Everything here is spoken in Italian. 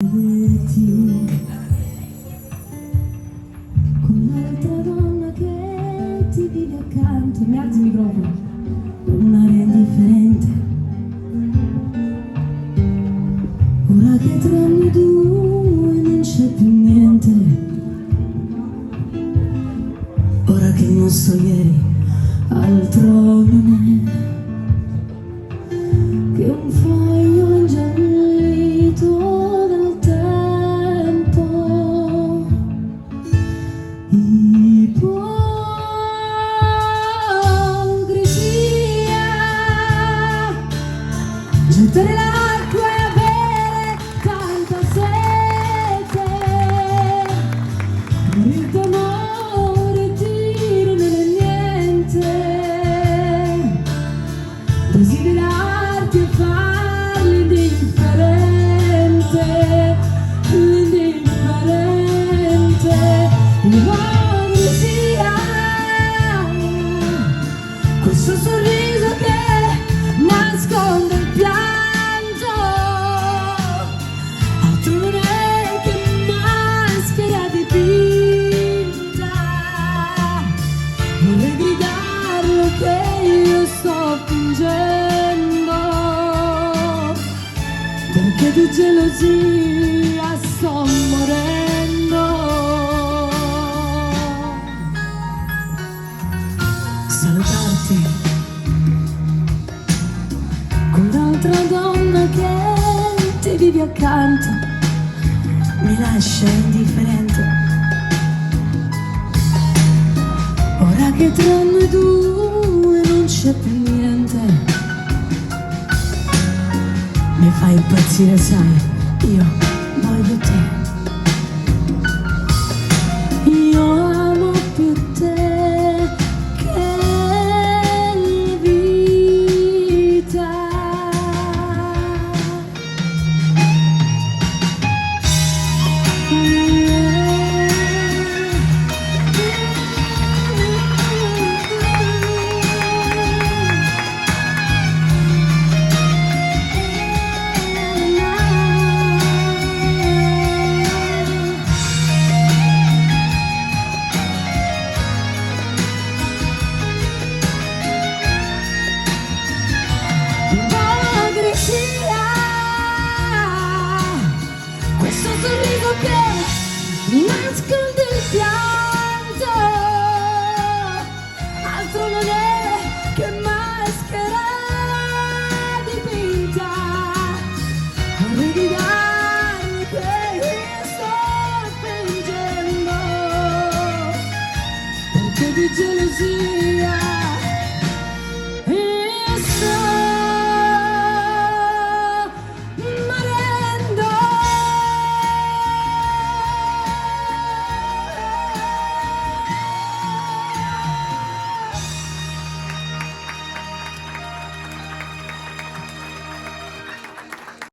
Con l'altra donna che ti vive accanto. Mi alzi il microfono. Un'aria indifferente. Ora che tra noi due non c'è più niente. Ora che il nostro ieri altro non è che un foglio ingiallito dal tempo. Ipocrisia, gettare l'acqua e avere tanta sete, per il tuo amore dire niente, desiderarti e farli indifferente, l'indifferente. Ipocrisia, questo sorriso che nasconde il pianto, altro non è che maschera dipinta. Vorrei gridarlo che io sto fingendo, perché di gelosia sto morendo. Salutarti con l'altra donna che ti vive accanto mi lascia indifferente. Ora che tra noi due non c'è più niente, mi fai impazzire, sai, io voglio te. Io amo più te che la vita. Ipocrisia, questo sorriso che nasconde il pianto,